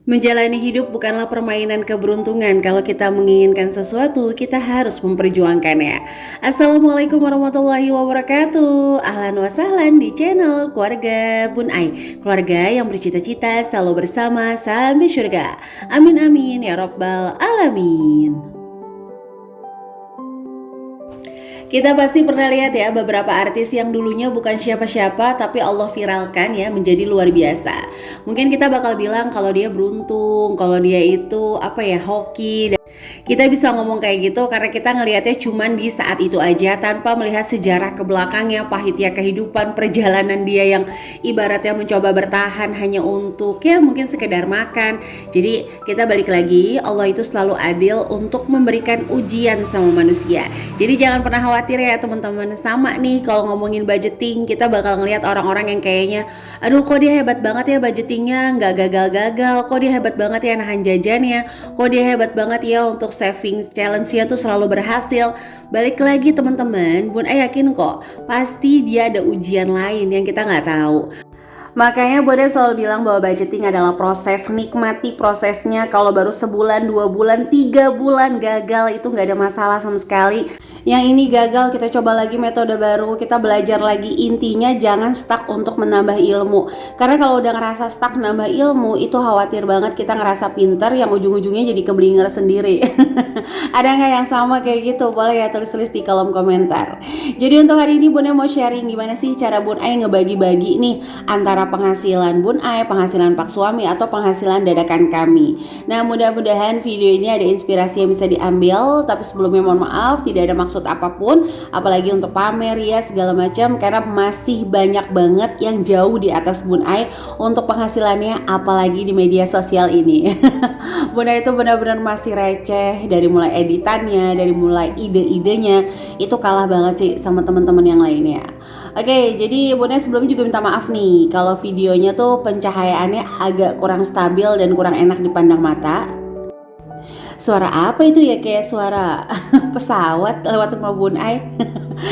Menjalani hidup bukanlah permainan keberuntungan. Kalau kita menginginkan sesuatu, kita harus memperjuangkannya. Assalamualaikum warahmatullahi wabarakatuh. Ahlan wa sahlan di channel Keluarga Bun Ai. Keluarga yang bercita-cita selalu bersama sampai surga. Amin amin ya rabbal alamin. Kita pasti pernah lihat ya beberapa artis yang dulunya bukan siapa-siapa tapi Allah viralkan ya menjadi luar biasa. Mungkin kita bakal bilang kalau dia beruntung, kalau dia itu hoki. Kita bisa ngomong kayak gitu karena kita ngelihatnya cuman di saat itu aja tanpa melihat sejarah ke belakangnya, pahitnya kehidupan, perjalanan dia yang ibaratnya mencoba bertahan hanya untuk ya mungkin sekedar makan. Jadi kita balik lagi, Allah itu selalu adil untuk memberikan ujian sama manusia. Jadi jangan pernah khawatir ya teman-teman. Sama nih kalau ngomongin budgeting, kita bakal ngelihat orang-orang yang kayaknya aduh kok dia hebat banget ya budgetingnya, nggak gagal-gagal, kok dia hebat banget ya nahan jajannya, kok dia hebat banget ya untuk savings challenge-nya tuh selalu berhasil. Balik lagi teman-teman, Bun Ai yakin kok pasti dia ada ujian lain yang kita nggak tahu. Makanya Bunda selalu bilang bahwa budgeting adalah proses, nikmati prosesnya. Kalau baru sebulan, 2 bulan, 3 bulan gagal itu nggak ada masalah sama sekali. Yang ini gagal, kita coba lagi metode baru, kita belajar lagi. Intinya jangan stuck untuk menambah ilmu. Karena kalau udah ngerasa stuck nambah ilmu, itu khawatir banget kita ngerasa pinter yang ujung-ujungnya jadi keblinger sendiri. Ada nggak yang sama kayak gitu? Boleh ya tulis-tulis di kolom komentar. Jadi untuk hari ini Bunda mau sharing gimana sih cara Bun Ai ngebagi-bagi nih antara penghasilan Bun Ai, penghasilan Pak Suami, atau penghasilan dadakan kami. Nah mudah-mudahan video ini ada inspirasi yang bisa diambil. Tapi sebelumnya mohon maaf, tidak ada maksud apapun, apalagi untuk pamer ya segala macam, karena masih banyak banget yang jauh di atas Bun Ai untuk penghasilannya, apalagi di media sosial ini. Bun Ai itu benar-benar masih receh, dari mulai editannya, dari mulai ide-idenya, itu kalah banget sih sama teman-teman yang lainnya. Oke, jadi Bun Ai sebelumnya juga minta maaf nih kalau videonya tuh pencahayaannya agak kurang stabil dan kurang enak dipandang mata. Suara apa itu ya, kayak suara pesawat lewat rumah Bun Ai.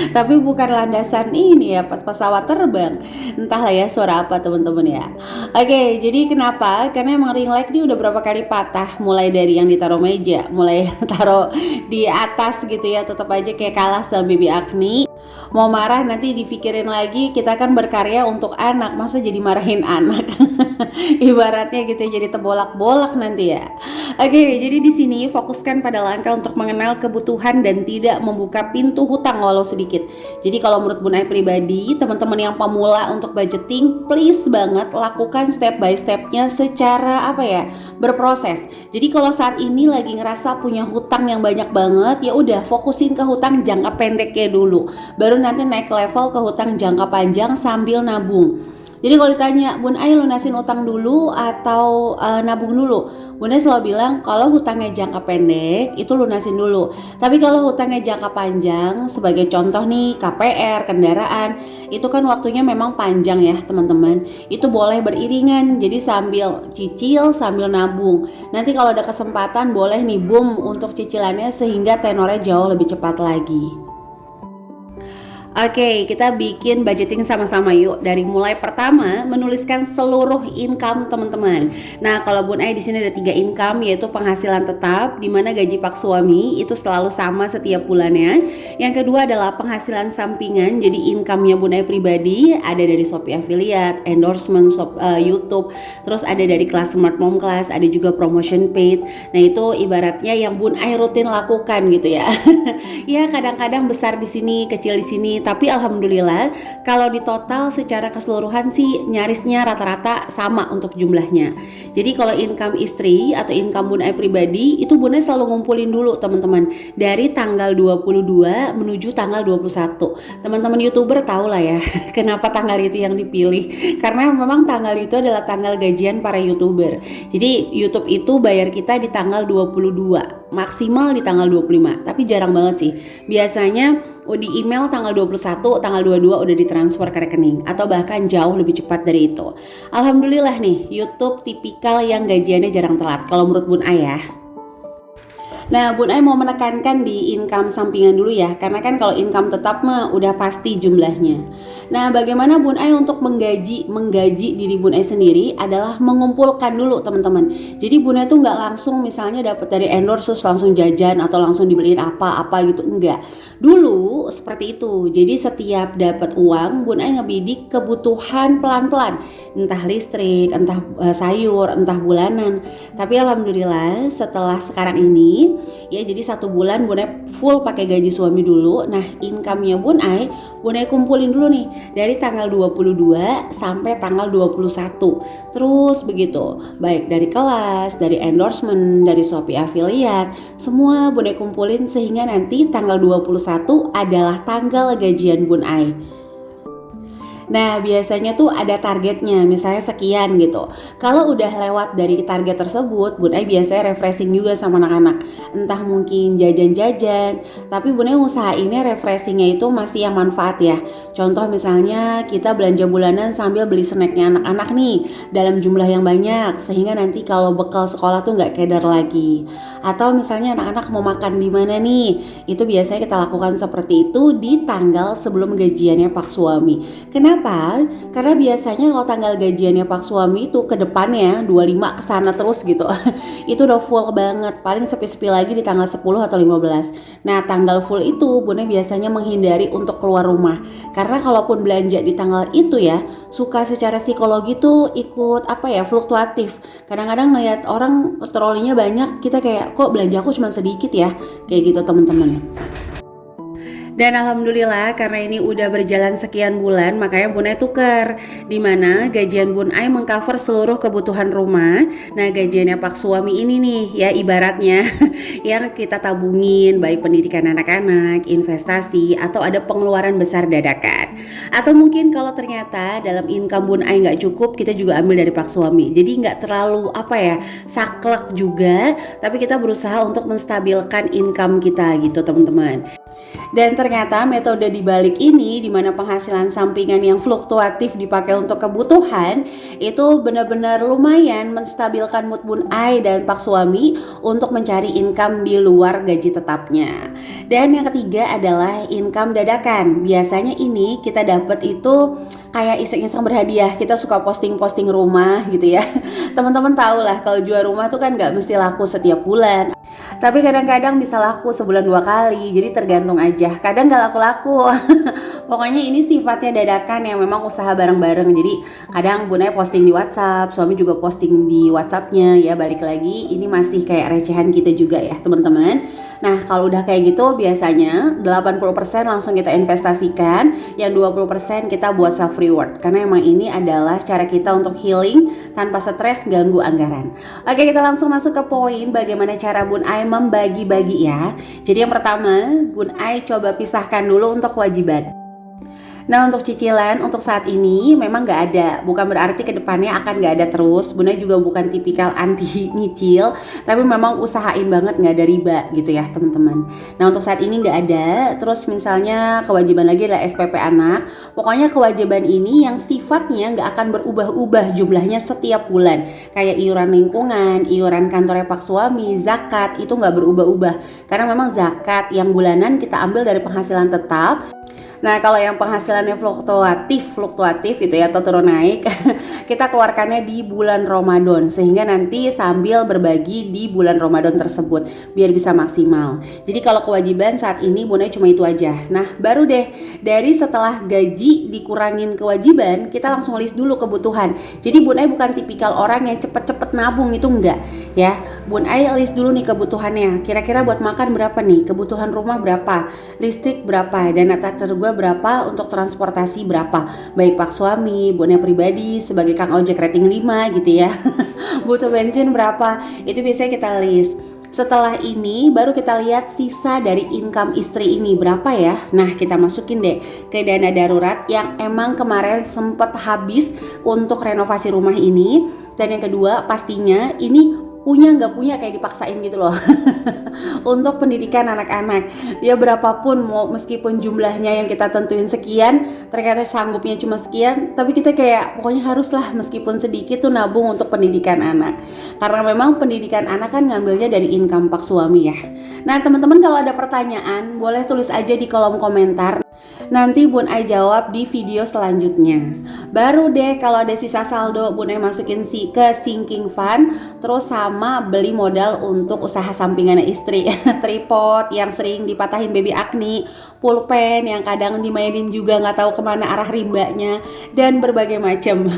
Tapi bukan landasan ini ya, pas pesawat terbang. Entahlah ya suara apa teman-teman ya. Oke, jadi kenapa? Karena emang ring light ini udah berapa kali patah, mulai dari yang ditaruh meja, mulai taruh di atas gitu ya, tetap aja kayak kalah sama Baby Agni. Mau marah nanti dipikirin lagi, kita kan berkarya untuk anak, masa jadi marahin anak. Ibaratnya gitu, jadi terbolak-bolak nanti ya. Oke, jadi di sini fokuskan pada langkah untuk mengenal kebutuhan dan tidak membuka pintu hutang walau sedikit. Jadi kalau menurut Bun Ai pribadi, teman-teman yang pemula untuk budgeting, please banget lakukan step by stepnya secara berproses. Jadi kalau saat ini lagi ngerasa punya hutang yang banyak banget, ya udah fokusin ke hutang jangka pendeknya dulu. Baru nanti naik level ke hutang jangka panjang sambil nabung. Jadi kalau ditanya, Bun Ai lunasin utang dulu atau nabung dulu? Bun Ai selalu bilang kalau hutangnya jangka pendek itu lunasin dulu. Tapi kalau hutangnya jangka panjang, sebagai contoh nih KPR, kendaraan, itu kan waktunya memang panjang ya teman-teman. Itu boleh beriringan, jadi sambil cicil sambil nabung. Nanti kalau ada kesempatan boleh nih boom untuk cicilannya sehingga tenornya jauh lebih cepat lagi. Oke, kita bikin budgeting sama-sama yuk. Dari mulai pertama menuliskan seluruh income teman-teman. Nah, kalau Bun Ai di sini ada 3 income, yaitu penghasilan tetap di mana gaji Pak Suami itu selalu sama setiap bulannya. Yang kedua adalah penghasilan sampingan. Jadi income-nya Bun Ai pribadi ada dari Shopee affiliate, endorsement YouTube, terus ada dari kelas Smart Mom Class, ada juga promotion paid. Nah, itu ibaratnya yang Bun Ai rutin lakukan gitu ya. Ya, kadang-kadang besar di sini, kecil di sini. Tapi alhamdulillah kalau di total secara keseluruhan sih nyarisnya rata-rata sama untuk jumlahnya. Jadi kalau income istri atau income Bun Ai pribadi itu Bun Ai selalu ngumpulin dulu teman-teman, dari tanggal 22 menuju tanggal 21. Teman-teman YouTuber tahu lah ya kenapa tanggal itu yang dipilih, karena memang tanggal itu adalah tanggal gajian para YouTuber. Jadi YouTube itu bayar kita di tanggal 22, maksimal di tanggal 25, tapi jarang banget sih. Biasanya di email tanggal 21, tanggal 22 udah ditransfer ke rekening, atau bahkan jauh lebih cepat dari itu. Alhamdulillah nih, YouTube tipikal yang gajiannya jarang telat kalau menurut Bun Ai ya. Nah, Bun Ai mau menekankan di income sampingan dulu ya, karena kan kalau income tetap mah udah pasti jumlahnya. Nah, bagaimana Bun Ai untuk menggaji diri Bun Ai sendiri adalah mengumpulkan dulu teman-teman. Jadi Bun Ai tuh nggak langsung misalnya dapat dari endorse terus langsung jajan atau langsung dibeliin apa-apa gitu, enggak. Dulu seperti itu. Jadi setiap dapat uang, Bun Ai ngebidik kebutuhan pelan-pelan, entah listrik, entah sayur, entah bulanan. Tapi alhamdulillah setelah sekarang ini ya, jadi 1 bulan Bun Ai full pakai gaji suami dulu. Nah, income-nya Bun Ai kumpulin dulu nih dari tanggal 22 sampai tanggal 21. Terus begitu, baik dari kelas, dari endorsement, dari Shopee affiliate, semua Bun Ai kumpulin sehingga nanti tanggal 21 adalah tanggal gajian Bun Ai. Nah, biasanya tuh ada targetnya, misalnya sekian gitu. Kalau udah lewat dari target tersebut, Bun Ai biasanya refreshing juga sama anak-anak. Entah mungkin jajan-jajan, tapi Bun Ai usahainnya refreshingnya itu masih yang manfaat ya. Contoh misalnya kita belanja bulanan sambil beli snacknya anak-anak nih dalam jumlah yang banyak, sehingga nanti kalau bekal sekolah tuh nggak keder lagi. Atau misalnya anak-anak mau makan di mana nih, itu biasanya kita lakukan seperti itu di tanggal sebelum gajiannya Pak Suami. Kenapa? Karena biasanya kalau tanggal gajiannya Pak Suami itu ke depannya 25 ke sana terus gitu. Itu udah full banget. Paling sepi-sepi lagi di tanggal 10 atau 15. Nah, tanggal full itu Bunda biasanya menghindari untuk keluar rumah. Karena kalaupun belanja di tanggal itu ya, suka secara psikologi tuh ikut fluktuatif. Kadang-kadang ngeliat orang trolinya banyak, kita kayak kok belanja aku cuma sedikit ya. Kayak gitu teman-teman. Dan alhamdulillah karena ini udah berjalan sekian bulan, makanya Bun Ai tuker, dimana gajian Bun Ai mengcover seluruh kebutuhan rumah. Nah, gajiannya Pak Suami ini nih ya ibaratnya yang kita tabungin, baik pendidikan anak-anak, investasi, atau ada pengeluaran besar dadakan. Atau mungkin kalau ternyata dalam income Bun Ai nggak cukup, kita juga ambil dari Pak Suami. Jadi nggak terlalu saklek juga, tapi kita berusaha untuk menstabilkan income kita gitu teman-teman. Dan ternyata metode dibalik ini, di mana penghasilan sampingan yang fluktuatif dipakai untuk kebutuhan, itu benar-benar lumayan menstabilkan mood Bun Ai dan Pak Suami untuk mencari income di luar gaji tetapnya. Dan yang ketiga adalah income dadakan. Biasanya ini kita dapat itu kayak iseng-iseng berhadiah. Kita suka posting-posting rumah gitu ya. Teman-teman tahu lah kalau jual rumah tuh kan nggak mesti laku setiap bulan, tapi kadang-kadang bisa laku sebulan 2 kali. Jadi tergantung aja, kadang gak laku-laku. Pokoknya ini sifatnya dadakan yang memang usaha bareng-bareng. Jadi kadang Bun Ai posting di WhatsApp, suami juga posting di WhatsAppnya ya. Balik lagi, ini masih kayak recehan kita juga ya teman-teman. Nah, kalau udah kayak gitu biasanya 80% langsung kita investasikan, yang 20% kita buat self reward. Karena emang ini adalah cara kita untuk healing tanpa stres ganggu anggaran. Oke, kita langsung masuk ke poin bagaimana cara Bun Ai membagi-bagi ya. Jadi yang pertama, Bun Ai coba pisahkan dulu untuk kewajiban. Nah, untuk cicilan untuk saat ini memang nggak ada, bukan berarti kedepannya akan nggak ada terus. Bunda juga bukan tipikal anti nyicil, tapi memang usahain banget nggak ada riba gitu ya teman-teman. Nah, untuk saat ini nggak ada. Terus misalnya kewajiban lagi adalah SPP anak. Pokoknya kewajiban ini yang sifatnya nggak akan berubah-ubah jumlahnya setiap bulan. Kayak iuran lingkungan, iuran kantornya Pak Suami, zakat itu nggak berubah-ubah. Karena memang zakat yang bulanan kita ambil dari penghasilan tetap. Nah, kalau yang penghasilannya fluktuatif gitu ya, atau turun naik, kita keluarkannya di bulan Ramadan, sehingga nanti sambil berbagi di bulan Ramadan tersebut biar bisa maksimal. Jadi kalau kewajiban saat ini Bunda cuma itu aja. Nah, baru deh dari setelah gaji dikurangin kewajiban, kita langsung list dulu kebutuhan. Jadi Bunda bukan tipikal orang yang cepet-cepet nabung, itu enggak ya. Bunda list dulu nih kebutuhannya. Kira-kira buat makan berapa nih? Kebutuhan rumah berapa? Listrik berapa? Dana traktir gue berapa, untuk transportasi berapa, baik Pak Suami, Bunda pribadi sebagai Kang Ojek rating 5 gitu ya. Butuh bensin berapa, itu biasanya kita list. Setelah ini baru kita lihat sisa dari income istri ini berapa ya. Nah, kita masukin deh ke dana darurat yang emang kemarin sempat habis untuk renovasi rumah ini. Dan yang kedua pastinya ini punya nggak punya kayak dipaksain gitu loh. Untuk pendidikan anak-anak ya, berapapun mau meskipun jumlahnya yang kita tentuin sekian, ternyata sanggupnya cuma sekian, tapi kita kayak pokoknya haruslah meskipun sedikit tuh nabung untuk pendidikan anak, karena memang pendidikan anak kan ngambilnya dari income pak suami ya. Nah teman-teman, kalau ada pertanyaan boleh tulis aja di kolom komentar, nanti Bun Ai jawab di video selanjutnya. Baru deh kalau ada sisa saldo, Bun Ai masukin ke sinking fund, terus sama beli modal untuk usaha sampingannya istri. Tripod yang sering dipatahin baby Agni, pulpen yang kadang dimainin juga nggak tahu kemana arah rimbanya, dan berbagai macam.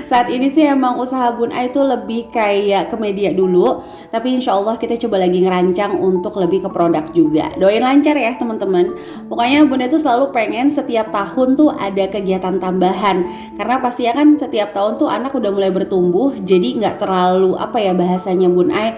Saat ini sih emang usaha Bun Ai itu lebih kayak ke media dulu, tapi insya Allah kita coba lagi ngerancang untuk lebih ke produk juga. Doain lancar ya teman-teman. Pokoknya Bun Ai tuh selalu pengen setiap tahun tuh ada kegiatan tambahan, karena pastinya kan setiap tahun tuh anak udah mulai bertumbuh, jadi nggak terlalu apa ya bahasanya Bun Ai,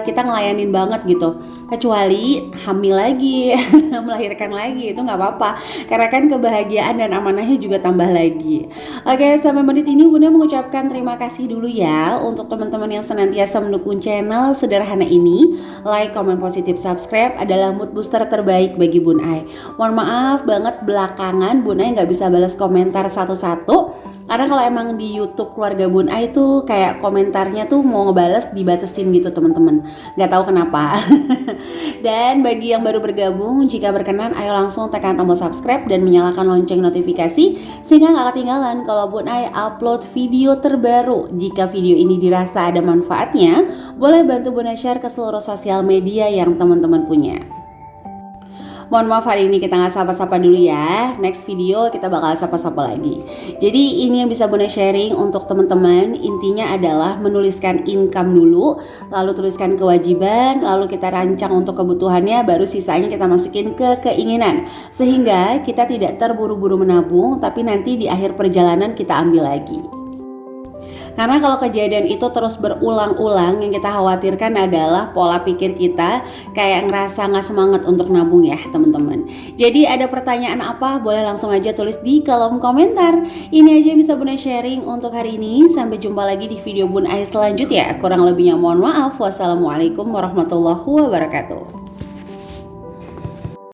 kita ngelayanin banget gitu, kecuali hamil lagi melahirkan lagi itu nggak apa-apa, karena kan kebahagiaan dan amanahnya juga tambah lagi. Oke, sampai menit ini Bunda mengucapkan terima kasih dulu ya untuk teman-teman yang senantiasa mendukung channel sederhana ini. Like, comment positif, subscribe adalah mood booster terbaik bagi Bun Ai. Mohon maaf banget belakangan Bun Ai nggak bisa balas komentar satu-satu, karena kalau emang di YouTube keluarga Bun Ai tuh kayak komentarnya tuh mau ngebales dibatasin gitu teman-teman, nggak tahu kenapa. Dan bagi yang baru bergabung, jika berkenan ayo langsung tekan tombol subscribe dan menyalakan lonceng notifikasi sehingga nggak ketinggalan kalau Bun Ai upload video terbaru. Jika video ini dirasa ada manfaatnya, boleh bantu Bun Ai share ke seluruh sosial media yang teman-teman punya. Mohon maaf hari ini kita nggak sapa-sapa dulu ya. Next video kita bakal sapa-sapa lagi. Jadi ini yang bisa Bunda sharing untuk teman-teman. Intinya adalah menuliskan income dulu, lalu tuliskan kewajiban, lalu kita rancang untuk kebutuhannya, baru sisanya kita masukin ke keinginan. Sehingga kita tidak terburu-buru menabung, tapi nanti di akhir perjalanan kita ambil lagi. Karena kalau kejadian itu terus berulang-ulang, yang kita khawatirkan adalah pola pikir kita kayak ngerasa gak semangat untuk nabung ya teman-teman. Jadi ada pertanyaan apa, boleh langsung aja tulis di kolom komentar. Ini aja bisa Bunda sharing untuk hari ini. Sampai jumpa lagi di video Bun Ai selanjutnya. Kurang lebihnya mohon maaf. Wassalamualaikum warahmatullahi wabarakatuh.